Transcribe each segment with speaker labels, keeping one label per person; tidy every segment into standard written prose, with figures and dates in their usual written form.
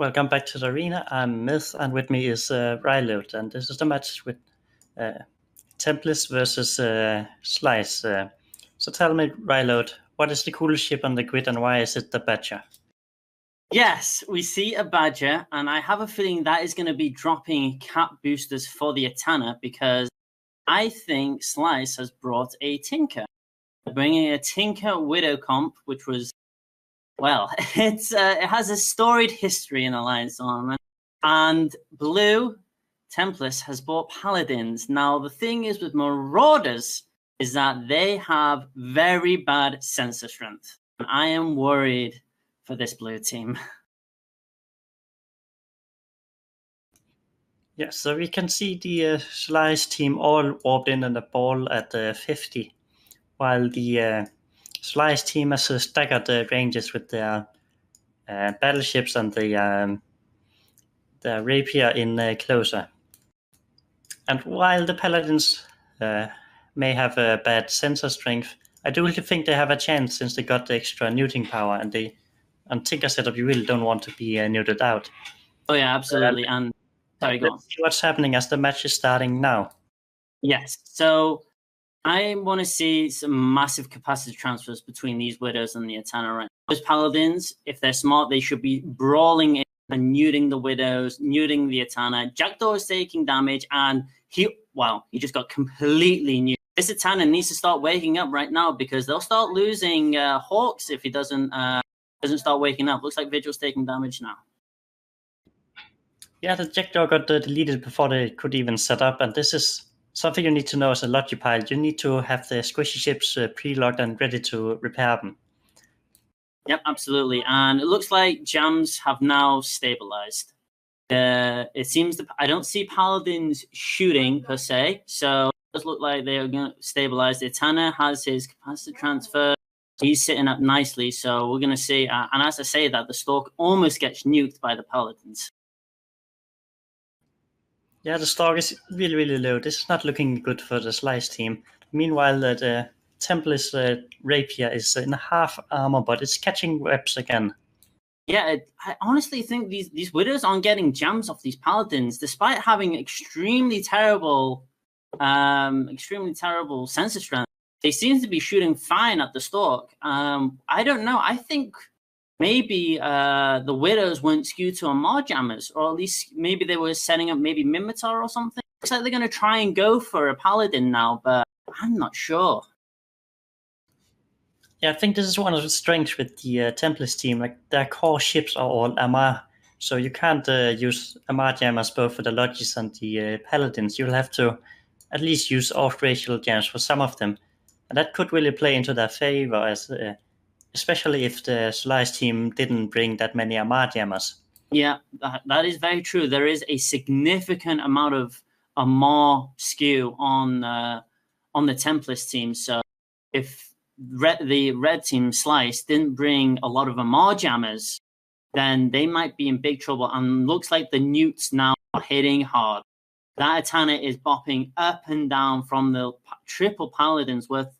Speaker 1: Welcome back to the arena. I'm Myth, and with me is Rylot, and this is the match with Templis versus Slice. So tell me, Rylot, what is the coolest ship on the grid, and why is it the Badger?
Speaker 2: Yes, we see a Badger, and I have a feeling that is going to be dropping cap boosters for the Etana because I think Slice has brought a Tinker. Bringing a Tinker Widow comp, which was, well, it has a storied history in Alliance Armor. And Blue, Templis, has bought Paladins. Now, the thing is with Marauders is that they have very bad sensor strength. And I am worried for this blue team.
Speaker 1: Yes, so we can see the Slice team all warped in the ball at 50, while the Slice team has staggered the ranges with their battleships and the rapier in closer. And while the Paladins may have a bad sensor strength, I do really think they have a chance since they got the extra neuting power, and they on Tinker setup you really don't want to be neutered out.
Speaker 2: Oh yeah, absolutely. And sorry, go on.
Speaker 1: Let's see what's happening as the match is starting now.
Speaker 2: Yes, so I want to see some massive capacity transfers between these Widows and the Etana right now. Those Paladins, if they're smart, they should be brawling in and neuting the Widows, neuting the Etana. Jackdaw is taking damage, and he just got completely neutered. This Etana needs to start waking up right now because they'll start losing Hawks if he doesn't start waking up. Looks like Vigil's taking damage now.
Speaker 1: Yeah, the Jackdaw got deleted before they could even set up, and this is something you need to know as a Logipile. You need to have the squishy ships pre-logged and ready to repair them.
Speaker 2: Yep, absolutely. And it looks like jams have now stabilized. It seems I don't see Paladins shooting per se, so it does look like they are going to stabilize. The Etana has his capacity transfer. He's sitting up nicely, so we're going to see. And as I say that, the Stork almost gets nuked by the Paladins.
Speaker 1: Yeah, the Stork is really, really low. This is not looking good for the Slice team. Meanwhile, the Templis Rapier is in half armor, but it's catching webs again.
Speaker 2: Yeah, I honestly think these Widows aren't getting jams off these Paladins, despite having extremely terrible sensor strength. They seem to be shooting fine at the Stork. I don't know. I think maybe the Widows weren't skewed to Amar jammers, or at least maybe they were setting up maybe Mimitar or something. Looks like they're going to try and go for a Paladin now, but I'm not sure.
Speaker 1: Yeah, I think this is one of the strengths with the Templis team. Like their core ships are all Amar, so you can't use Amar jammers both for the Logis and the Paladins. You'll have to at least use off-racial jams for some of them, and that could really play into their favor, as especially if the Slice team didn't bring that many Amar jammers.
Speaker 2: Yeah, that is very true. There is a significant amount of Amar skew on the Templis team. So if the red team Slice didn't bring a lot of Amar jammers, then they might be in big trouble. And looks like the newts now are hitting hard. That Etana is bopping up and down from the triple Paladins worth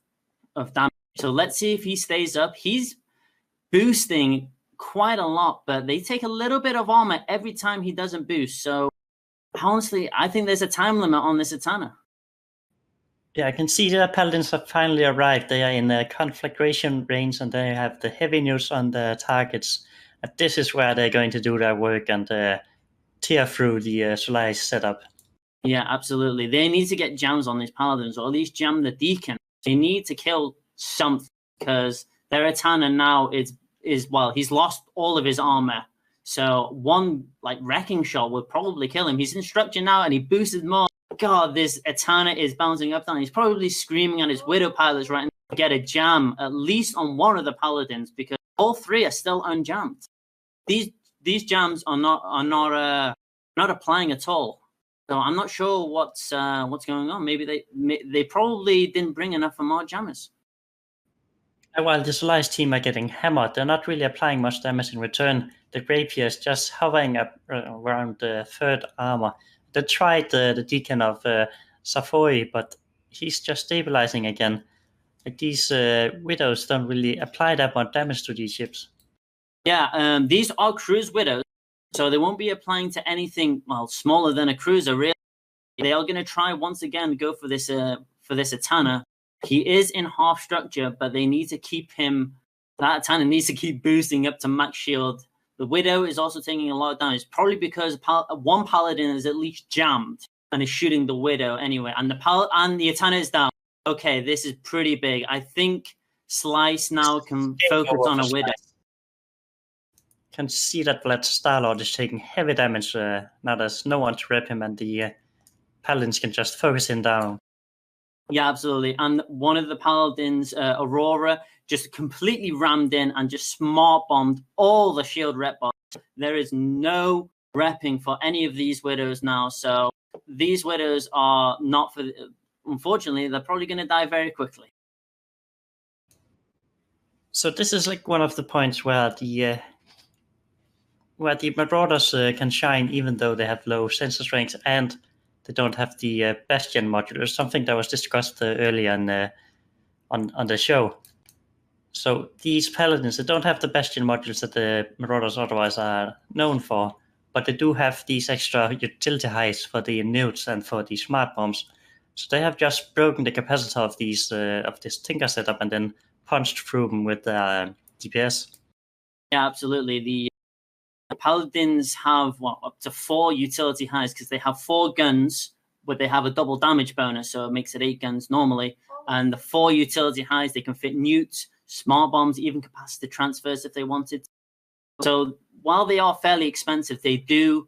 Speaker 2: of damage. So let's see if he stays up. He's boosting quite a lot, but they take a little bit of armor every time he doesn't boost. So honestly, I think there's a time limit on this Etana.
Speaker 1: Yeah, I can see the Paladins have finally arrived. They are in a conflagration range, and they have the heavy nukes on the targets. And this is where they're going to do their work and tear through the Slice setup.
Speaker 2: Yeah, absolutely. They need to get jams on these Paladins, or at least jam the Deacon. They need to kill something because their Etana now is he's lost all of his armor. So one wrecking shot would probably kill him. He's instructed now, and he boosted more. God, this Etana is bouncing up down. He's probably screaming at his Widow pilots right now to get a jam at least on one of the Paladins because all three are still unjammed. These jams are not applying at all. So I'm not sure what's going on. Maybe they probably didn't bring enough Amar jammers.
Speaker 1: While the Slice team are getting hammered, they're not really applying much damage in return. The Rapier is just hovering up around the third armor. They tried the Deacon of Safoi, but he's just stabilizing again. Like these Widows don't really apply that much damage to these ships.
Speaker 2: Yeah, these are cruise Widows. So they won't be applying to anything, well, smaller than a cruiser, really. They are going to try once again go for this Etana. He is in half structure, but they need to keep him. That Etana needs to keep boosting up to max shield. The Widow is also taking a lot of damage, probably because one Paladin is at least jammed and is shooting the Widow anyway. And the Etana is down. Okay, this is pretty big. I think Slice now can focus on a Widow.
Speaker 1: Can see that Vlad Starlord is taking heavy damage. Now there's no one to rep him, and the Paladins can just focus him down.
Speaker 2: Yeah, absolutely. And one of the Paladins, Aurora, just completely rammed in and just smart bombed all the shield rep bots. There is no repping for any of these Widows now. So these Widows are not for. Unfortunately, they're probably going to die very quickly.
Speaker 1: So this is like one of the points where the Marauders can shine, even though they have low sensor strength and they don't have the Bastion module, something that was discussed earlier on the show. So these Paladins, they don't have the Bastion modules that the Marauders otherwise are known for, but they do have these extra utility highs for the newts and for the smart bombs. So they have just broken the capacitor of this Tinker setup and then punched through them with DPS.
Speaker 2: Yeah, absolutely. The Paladins have up to 4 utility highs because they have 4 guns, but they have a double damage bonus, so it makes it 8 guns normally. And the 4 utility highs, they can fit newts, smart bombs, even capacitor transfers if they wanted. So while they are fairly expensive, they do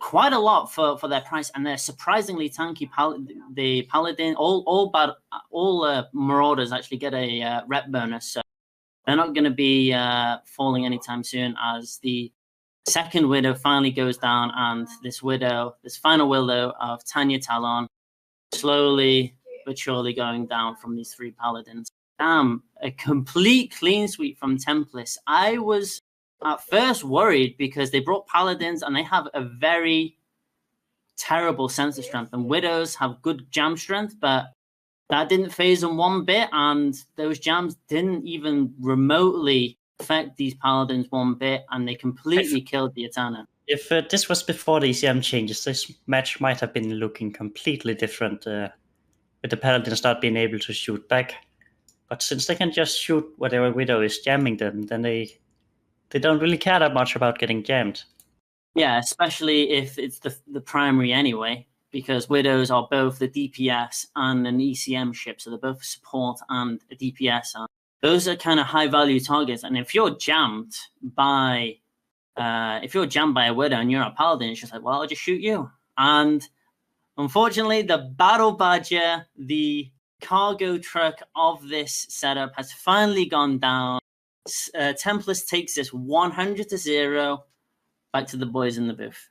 Speaker 2: quite a lot for their price, and they're surprisingly tanky. The Paladin, all Marauders actually get a rep bonus, so they're not going to be falling anytime soon as the second Widow finally goes down, and this final Widow of Tanya Talon, slowly but surely going down from these 3 Paladins. Damn, a complete clean sweep from Templis. I was at first worried because they brought Paladins and they have a very terrible sensor strength, and Widows have good jam strength, but that didn't phase them one bit, and those jams didn't even remotely affect these Paladins one bit, and they completely killed the Etana.
Speaker 1: If this was before the ECM changes, this match might have been looking completely different with the Paladins not being able to shoot back. But since they can just shoot whatever Widow is jamming them, then they don't really care that much about getting jammed.
Speaker 2: Yeah, especially if it's the primary anyway, because Widows are both the DPS and an ECM ship, so they're both support and a DPS. And those are kind of high-value targets, and if you're jammed by a Widow and you're a Paladin, it's just like, well, I'll just shoot you. And unfortunately, the Battle Badger, the cargo truck of this setup, has finally gone down. Templis takes this 100-0. Back to the boys in the booth.